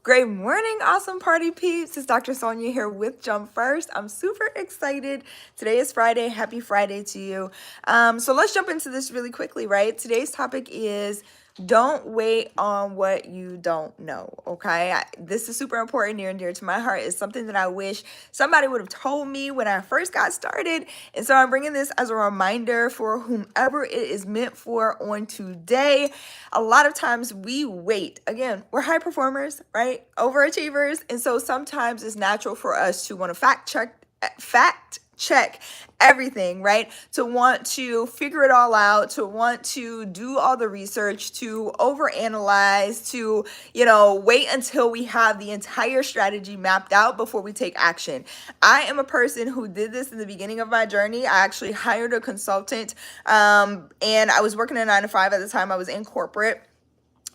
Great morning, awesome party peeps. It's Dr. Sonia here with Jump First. I'm super excited. Today is Friday. Happy Friday to you. So let's jump into this really quickly, right? Today's topic is don't wait on what you don't know, okay? This is super important, near and dear to my heart. It's something that I wish somebody would have told me when I first got started. And so I'm bringing this as a reminder for whomever it is meant for on today. A lot of times we wait. Again, we're high performers, right? Overachievers. And so sometimes it's natural for us to want to fact check everything, right? To want to figure it all out, to want to do all the research, to overanalyze, to, wait until we have the entire strategy mapped out before we take action. I am a person who did this in the beginning of my journey. I actually hired a consultant, and I was working a 9 to 5 at the time. I was in corporate.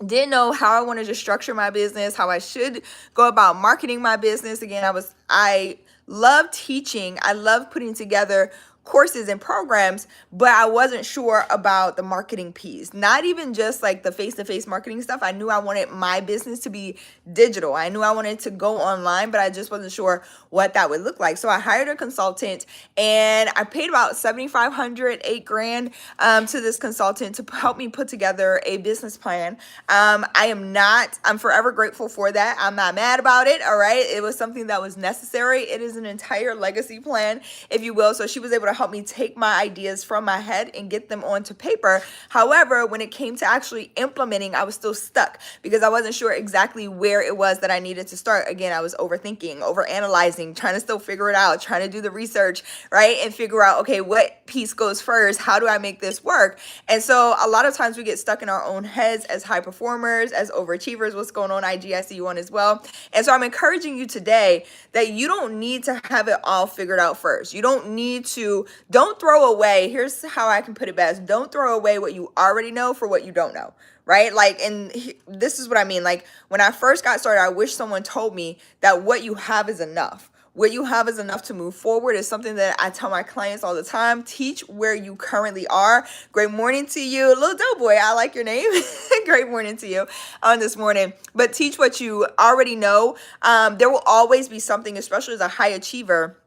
Didn't know how I wanted to structure my business, how I should go about marketing my business. Again, I love teaching. I love putting together courses and programs, but I wasn't sure about the marketing piece. Not even just like the face-to-face marketing stuff. I knew I wanted my business to be digital. I knew I wanted to go online, but I just wasn't sure what that would look like. So I hired a consultant and I paid about $7,500, $8,000 to this consultant to help me put together a business plan. I'm forever grateful for that. I'm not mad about it. All right. It was something that was necessary. It is an entire legacy plan, if you will. So she was able to help me take my ideas from my head and get them onto paper. However, when it came to actually implementing, I was still stuck because I wasn't sure exactly where it was that I needed to start. Again, I was overthinking, overanalyzing, trying to still figure it out, trying to do the research, right? And figure out, okay, what piece goes first? How do I make this work? And so a lot of times we get stuck in our own heads as high performers, as overachievers. What's going on, IG? I see you on as well. And so I'm encouraging you today that you don't need to have it all figured out first. You don't throw away. Here's how I can put it best. Don't throw away what you already know for what you don't know. Right? This is what I mean. Like when I first got started, I wish someone told me that what you have is enough. What you have is enough to move forward is something that I tell my clients all the time. Teach where you currently are. Great morning to you. Little Doughboy, I like your name. Great morning to you on this morning. But teach what you already know. There will always be something, especially as a high achiever,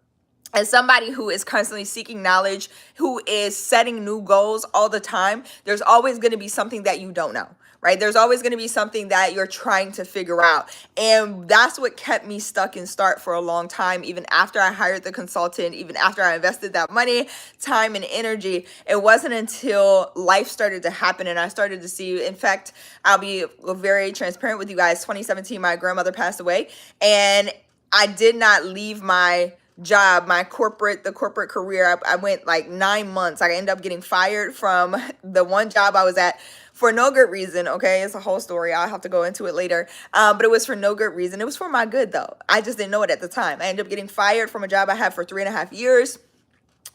as somebody who is constantly seeking knowledge, who is setting new goals all the time, there's always going to be something that you don't know, right? There's always going to be something that you're trying to figure out. And that's what kept me stuck in start for a long time. Even after I hired the consultant, even after I invested that money, time, and energy, it wasn't until life started to happen and I started to see, in fact, I'll be very transparent with you guys. 2017, my grandmother passed away and I did not leave my job, the corporate career. I went like 9 months. I ended up getting fired from the one job I was at for no good reason. Okay. It's a whole story. I'll have to go into it later. But it was for no good reason. It was for my good though. I just didn't know it at the time. I ended up getting fired from a job I had for 3.5 years.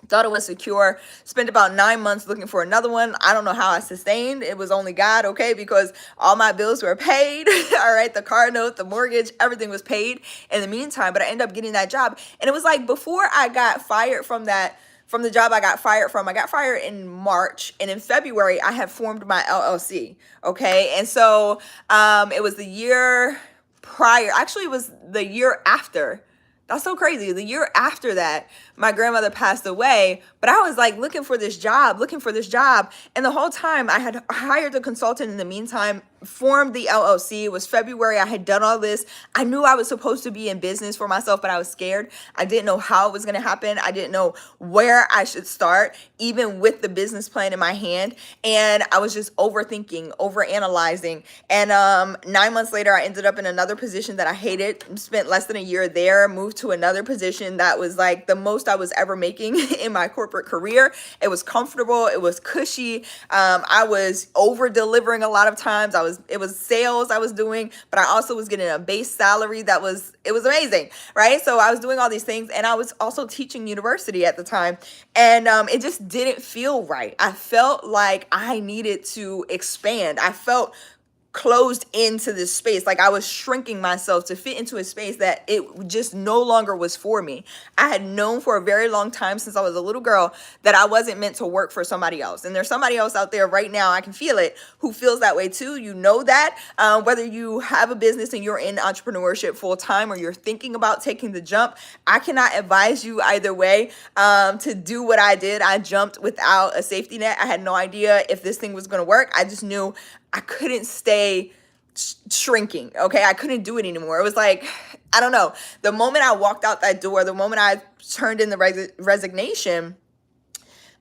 Thought it was secure. Spent about 9 months looking for another one. I don't know how I sustained. It was only God, okay, because all my bills were paid. All right, the car note, the mortgage, everything was paid in the meantime. But I ended up getting that job, and it was like before I got fired from the job I got fired from. I got fired in March, and in February I had formed my LLC. Okay, and so it was the year prior. Actually, it was the year after. That's so crazy. The year after that, my grandmother passed away, but I was like looking for this job. And the whole time I had hired a consultant in the meantime, formed the LLC. It was February. I had done all this. I knew I was supposed to be in business for myself, but I was scared. I didn't know how it was going to happen. I didn't know where I should start, even with the business plan in my hand. And I was just overthinking, overanalyzing. And 9 months later, I ended up in another position that I hated, spent less than a year there, moved to another position that was like the most I was ever making in my corporate career. It was comfortable. It was cushy. I was over delivering a lot of times. It was sales I was doing, but I also was getting a base salary it was amazing, right? So I was doing all these things, and I was also teaching university at the time, and it just didn't feel right. I felt like I needed to expand. I felt closed into this space. Like I was shrinking myself to fit into a space that it just no longer was for me. I had known for a very long time since I was a little girl that I wasn't meant to work for somebody else. And there's somebody else out there right now, I can feel it, who feels that way too. You know that whether you have a business and you're in entrepreneurship full time or you're thinking about taking the jump, I cannot advise you either way to do what I did. I jumped without a safety net. I had no idea if this thing was going to work. I just knew I couldn't stay shrinking. Okay. I couldn't do it anymore. It was like, I don't know. The moment I walked out that door, the moment I turned in the resignation,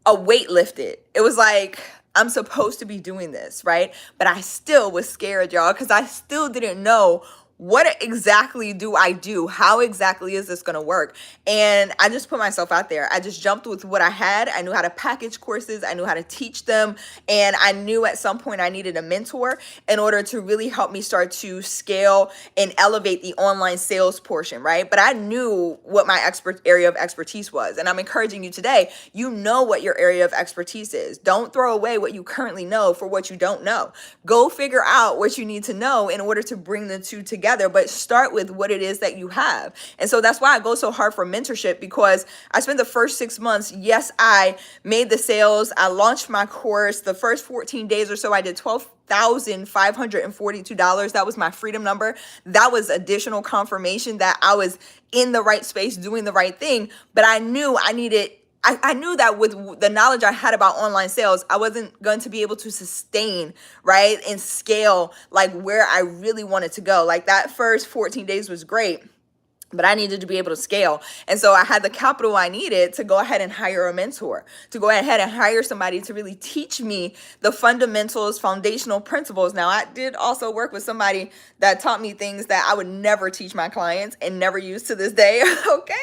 a weight lifted. It was like, I'm supposed to be doing this, right? But I still was scared, y'all, because I still didn't know what exactly do I do? How exactly is this going to work? And I just put myself out there. I just jumped with what I had. I knew how to package courses. I knew how to teach them. And I knew at some point I needed a mentor in order to really help me start to scale and elevate the online sales portion, right? But I knew what my area of expertise was. And I'm encouraging you today, you know what your area of expertise is. Don't throw away what you currently know for what you don't know. Go figure out what you need to know in order to bring the two together. But start with what it is that you have. And so that's why I go so hard for mentorship, because I spent the first 6 months. Yes, I made the sales. I launched my course. The first 14 days or so, I did $12,542. That was my freedom number. That was additional confirmation that I was in the right space, doing the right thing. But I knew I knew that with the knowledge I had about online sales, I wasn't going to be able to sustain, right, and scale like where I really wanted to go. Like that first 14 days was great, but I needed to be able to scale. And so I had the capital I needed to go ahead and hire a mentor, to go ahead and hire somebody to really teach me the fundamentals, foundational principles. Now, I did also work with somebody that taught me things that I would never teach my clients and never use to this day. Okay.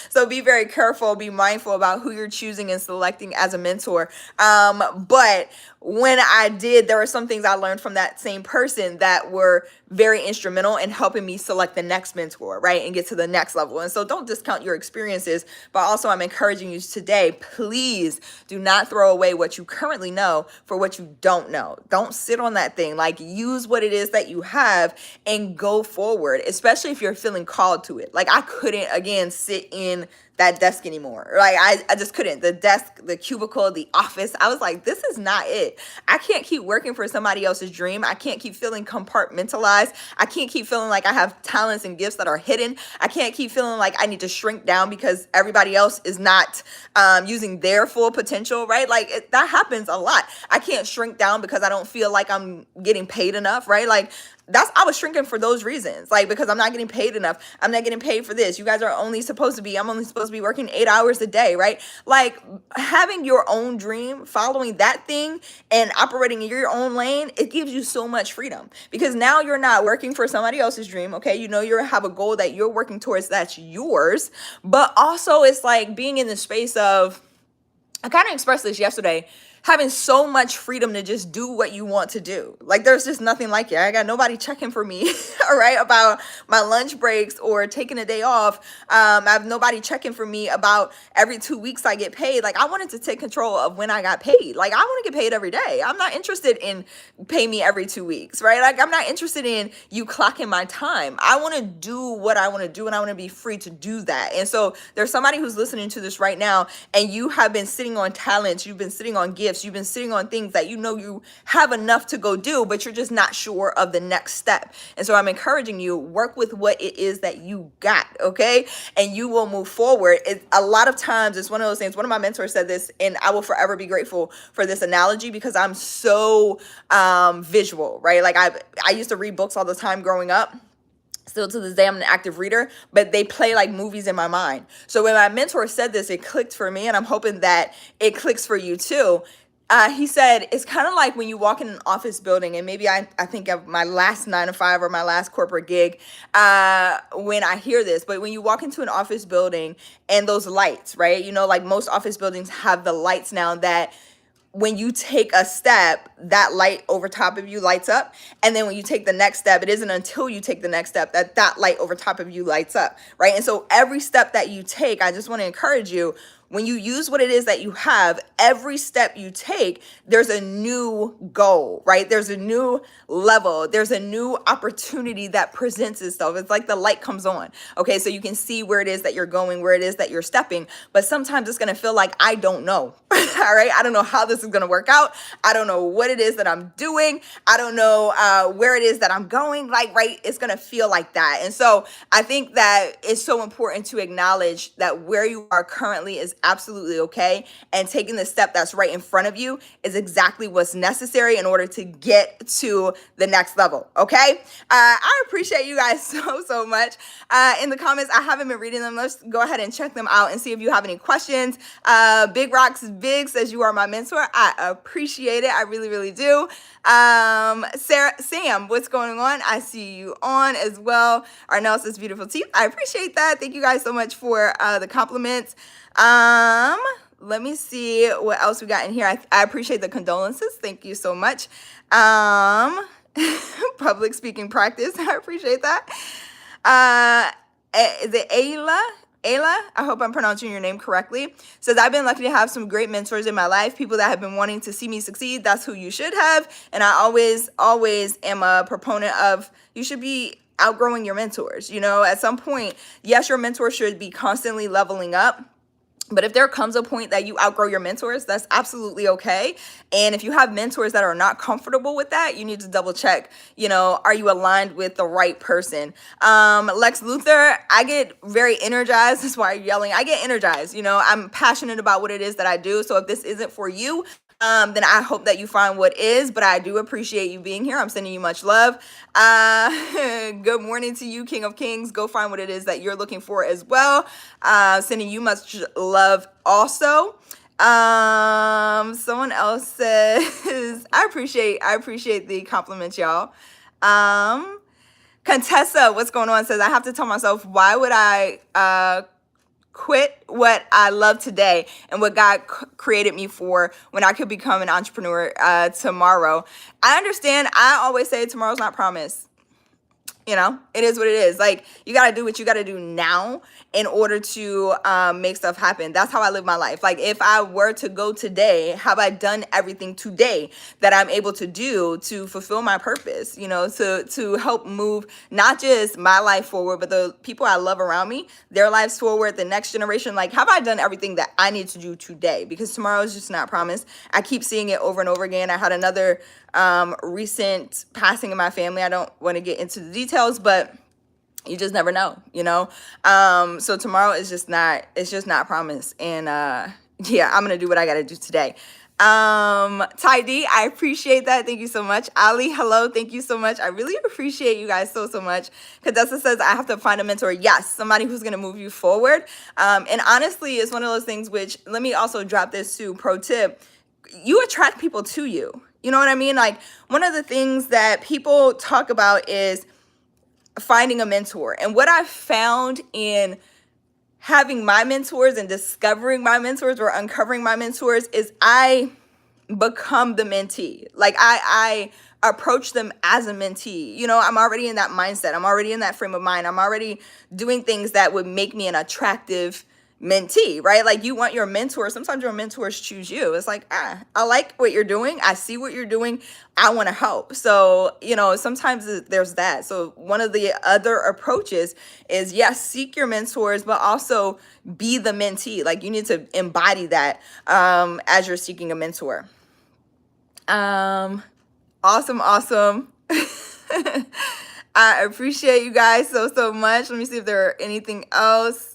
So be very careful, be mindful about who you're choosing and selecting as a mentor. But when I did, there were some things I learned from that same person that were very instrumental in helping me select the next mentor, right? And get to the next level. And so don't discount your experiences, but also I'm encouraging you today, please do not throw away what you currently know for what you don't know. Don't sit on that thing. Like use what it is that you have and go forward, especially if you're feeling called to it. Like I couldn't, again, sit in that desk anymore. Like I just couldn't. The desk, the cubicle, the office. I was like, this is not it. I can't keep working for somebody else's dream. I can't keep feeling compartmentalized. I can't keep feeling like I have talents and gifts that are hidden. I can't keep feeling like I need to shrink down because everybody else is not using their full potential, right? Like that happens a lot. I can't shrink down because I don't feel like I'm getting paid enough, right? Like I was shrinking for those reasons, like because I'm not getting paid enough. I'm not getting paid for this. You guys are only supposed to be, I'm only supposed to be working 8 hours a day, right? Like having your own dream, following that thing and operating in your own lane, it gives you so much freedom because now you're not working for somebody else's dream. Okay. You know, you have a goal that you're working towards that's yours, but also it's like being in the space of, I kind of expressed this yesterday, having so much freedom to just do what you want to do. Like there's just nothing like it. I got nobody checking for me, all right, about my lunch breaks or taking a day off. I have nobody checking for me about every 2 weeks I get paid. Like I wanted to take control of when I got paid. Like I want to get paid every day. I'm not interested in pay me every 2 weeks, right? Like I'm not interested in you clocking my time. I want to do what I want to do and I want to be free to do that. And so there's somebody who's listening to this right now and you have been sitting on talents, you've been sitting on gifts, you've been sitting on things that you know you have enough to go do, but you're just not sure of the next step. And so I'm encouraging you, work with what it is that you got, okay? And you will move forward. A lot of times it's one of those things. One of my mentors said this, and I will forever be grateful for this analogy because I'm so visual, right? Like I used to read books all the time growing up. Still to this day, I'm an active reader, but they play like movies in my mind. So when my mentor said this, it clicked for me, and I'm hoping that it clicks for you too. He said, it's kind of like when you walk in an office building, and maybe I think of my last 9 to 5 or my last corporate gig when I hear this, but when you walk into an office building and those lights, right? You know, like most office buildings have the lights now that when you take a step, that light over top of you lights up. And then when you take the next step, it isn't until you take the next step that light over top of you lights up, right? And so every step that you take, I just want to encourage you, when you use what it is that you have, every step you take, there's a new goal, right? There's a new level. There's a new opportunity that presents itself. It's like the light comes on. Okay, so you can see where it is that you're going, where it is that you're stepping, but sometimes it's going to feel like I don't know. All right, I don't know how this is going to work out. I don't know what it is that I'm doing. I don't know where it is that I'm going. Like, right, it's going to feel like that. And so I think that it's so important to acknowledge that where you are currently is absolutely okay, and taking the step that's right in front of you is exactly what's necessary in order to get to the next level. Okay, I appreciate you guys so much. In the comments, I haven't been reading them. Let's go ahead and check them out and see if you have any questions. Big Rocks Big says, you are my mentor. I appreciate it. I really do. Sam, what's going on? I see you on as well. Arnell says, beautiful teeth. I appreciate that. Thank you guys so much for the compliments. Let me see what else we got in here. I appreciate the condolences. Thank you so much. Public speaking practice. I appreciate that. Is it Ayla? I hope I'm pronouncing your name correctly. Says, I've been lucky to have some great mentors in my life, people that have been wanting to see me succeed. That's who you should have. And I always am a proponent of, you should be outgrowing your mentors. You know, at some point, yes, your mentor should be constantly leveling up. But if there comes a point that you outgrow your mentors, that's absolutely okay. And if you have mentors that are not comfortable with that, you need to double check, you know, are you aligned with the right person? Lex Luthor, I get very energized. That's why I'm yelling. I get energized. You know, I'm passionate about what it is that I do. So if this isn't for you, then I hope that you find what is, but I do appreciate you being here. I'm sending you much love. Good morning to you, King of Kings. Go find what it is that you're looking for as well. Sending you much love also. Someone else says, I appreciate the compliments, y'all. Contessa, what's going on, says, I have to tell myself, why would I quit what I love today and what God created me for when I could become an entrepreneur tomorrow? I understand. I always say tomorrow's not promised. You know, it is what it is. Like, you got to do what you got to do now in order to make stuff happen. That's how I live my life. Like, if I were to go today, have I done everything today that I'm able to do to fulfill my purpose, you know, to help move not just my life forward, but the people I love around me, their lives forward, the next generation. Like, have I done everything that I need to do today? Because tomorrow is just not promised. I keep seeing it over and over again. I had another recent passing in my family. I don't want to get into the details, but you just never know, you know? So tomorrow is just not, it's just not promised. And yeah, I'm going to do what I got to do today. Ty D, I appreciate that. Thank you so much. Ali, hello. Thank you so much. I really appreciate you guys so much. Cadessa says, I have to find a mentor. Yes, somebody who's going to move you forward. And honestly, it's one of those things which, let me also drop this too, pro tip. You attract people to you. You know what I mean? Like, one of the things that people talk about is finding a mentor. And what I've found in having my mentors and discovering my mentors or uncovering my mentors is I become the mentee. Like, I approach them as a mentee. You know, I'm already in that mindset. I'm already in that frame of mind. I'm already doing things that would make me an attractive mentee, right? Like, you want your mentor. Sometimes your mentors choose you. It's like, I like what you're doing. I see what you're doing. I want to help. So, you know, sometimes there's that. So one of the other approaches is, yes, seek your mentors, but also be the mentee. Like, you need to embody that as you're seeking a mentor. Awesome. I appreciate you guys so much. Let me see if there are anything else.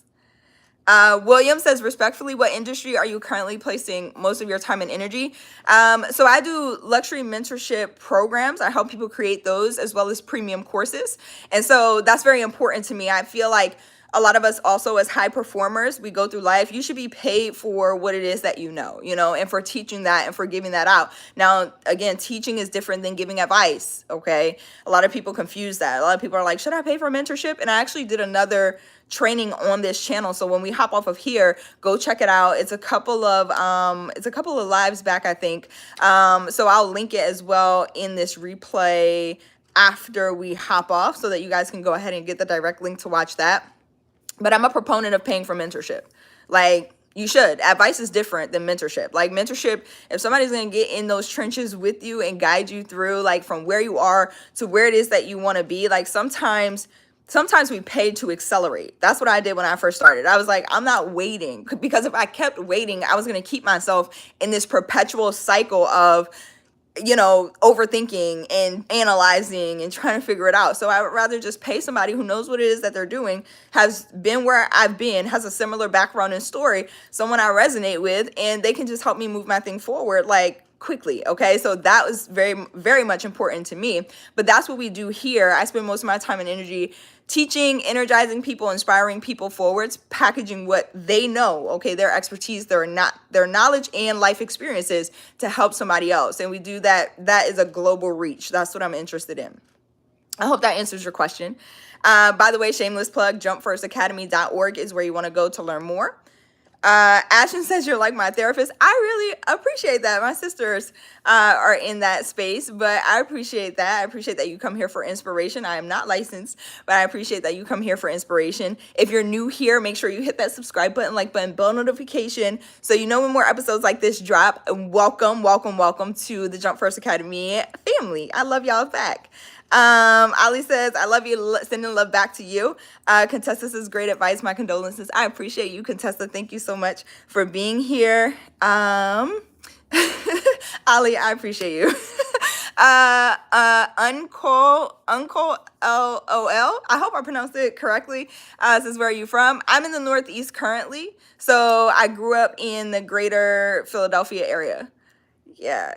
William says, respectfully, what industry are you currently placing most of your time and energy? So I do luxury mentorship programs. I help people create those as well as premium courses. And so that's very important to me. I feel like a lot of us also, as high performers, we go through life. You should be paid for what it is that you know, and for teaching that and for giving that out. Now, again, teaching is different than giving advice, okay? A lot of people confuse that. A lot of people are like, should I pay for mentorship? And I actually did another training on this channel. So when we hop off of here, go check it out. It's a couple of lives back, I think. So I'll link it as well in this replay after we hop off so that you guys can go ahead and get the direct link to watch that. But I'm a proponent of paying for mentorship. Like, You should. Advice is different than mentorship. Like mentorship, if somebody's going to get in those trenches with you and guide you through like from where you are to where it is that you want to be, like sometimes we pay to accelerate. That's what I did when I first started. I was like, I'm not waiting, because if I kept waiting, I was going to keep myself in this perpetual cycle of overthinking and analyzing and trying to figure it out. So I would rather just pay somebody who knows what it is that they're doing, has been where I've been, has a similar background and story, someone I resonate with, and they can just help me move my thing forward like quickly. Okay. So that was very, very much important to me. But that's what we do here. I spend most of my time and energy teaching, energizing people, inspiring people forwards, packaging what they know, okay, their expertise, their knowledge and life experiences to help somebody else. And we do that. That is a global reach. That's what I'm interested in. I hope that answers your question. By the way, shameless plug, jumpfirstacademy.org is where you want to go to learn more. Ashton says you're like my therapist. I really appreciate that. My sisters are in that space, but I appreciate that. I appreciate that you come here for inspiration. I am not licensed, but I appreciate that you come here for inspiration. If you're new here, make sure you hit that subscribe button, like button, bell notification, so you know when more episodes like this drop. And welcome to the Jump First Academy family. I love y'all back. Ali says, I love you, sending love back to you. Contessa says, great advice, my condolences. I appreciate you, Contessa. Thank you so much for being here. Ali, I appreciate you. Uncle LOL, I hope I pronounced it correctly. Says, where are you from? I'm in the Northeast currently. So I grew up in the greater Philadelphia area. Yeah.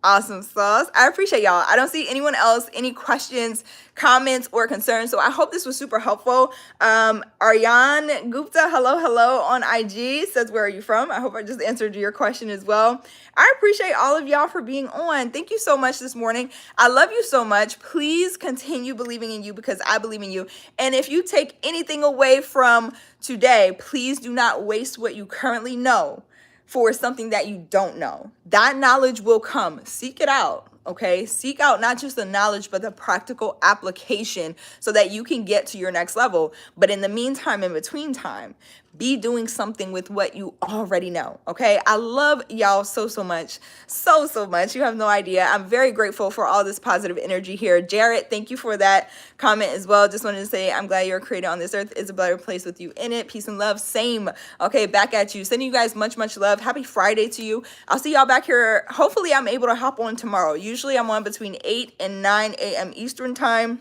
Awesome sauce. I appreciate y'all. I don't see anyone else, any questions, comments, or concerns. So I hope this was super helpful. Aryan Gupta, hello on IG, says, where are you from? I hope I just answered your question as well. I appreciate all of y'all for being on. Thank you so much this morning. I love you so much. Please continue believing in you, because I believe in you. And if you take anything away from today, please do not waste what you currently know for something that you don't know. That knowledge will come. Seek it out, okay? Seek out not just the knowledge, but the practical application so that you can get to your next level. But in the meantime, in between time, be doing something with what you already know, okay? I love y'all so much. So much. You have no idea. I'm very grateful for all this positive energy here. Jared, thank you for that comment as well. Just wanted to say, I'm glad you're created on this earth. It's a better place with you in it. Peace and love. Same. Okay, back at you. Sending you guys much love. Happy Friday to you. I'll see y'all back here. Hopefully, I'm able to hop on tomorrow. Usually, I'm on between 8 and 9 a.m. Eastern time.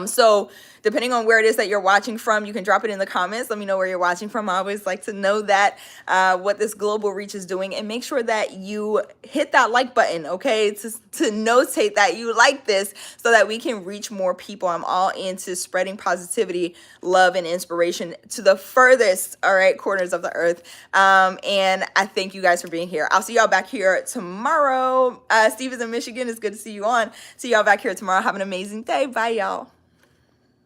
So depending on where it is that you're watching from, you can drop it in the comments. Let me know where you're watching from. I always like to know that, what this global reach is doing, and make sure that you hit that like button, okay, to notate that you like this so that we can reach more people. I'm all into spreading positivity, love, and inspiration to the furthest, all right, corners of the earth. And I thank you guys for being here. I'll see y'all back here tomorrow. Steve is in Michigan. It's good to see you on. See y'all back here tomorrow. Have an amazing day. Bye, y'all.